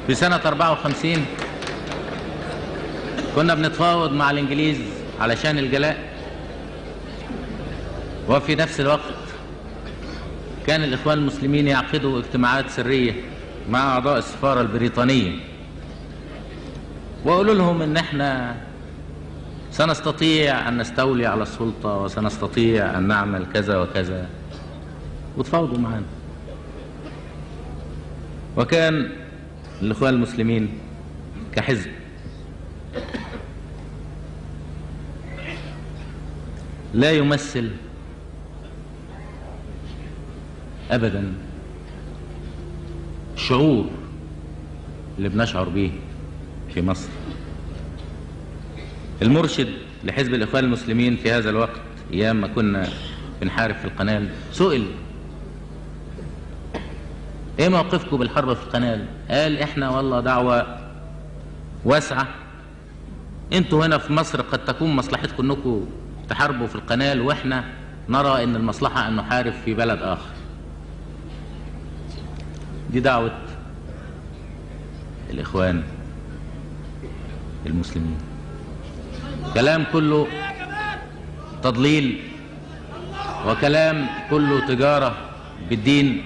في سنة 54 كنا بنتفاوض مع الإنجليز علشان الجلاء، وفي نفس الوقت كان الإخوان المسلمين يعقدوا اجتماعات سرية مع أعضاء السفارة البريطانية، وقالوا لهم إن احنا سنستطيع أن نستولي على السلطة وسنستطيع أن نعمل كذا وكذا، وتفاوضوا معنا. وكان الإخوان المسلمين كحزب لا يمثل أبدا الشعور اللي بنشعر به في مصر. المرشد لحزب الإخوان المسلمين في هذا الوقت أيام ما كنا بنحارب في القنال سئل: ايه موقفكم بالحرب في القنال؟ قال: احنا والله دعوة واسعة، انتوا هنا في مصر قد تكون مصلحتكم انكم تحاربوا في القنال، واحنا نرى ان المصلحة ان نحارب في بلد اخر. دي دعوة الإخوان المسلمين، كلام كله تضليل وكلام كله تجارة بالدين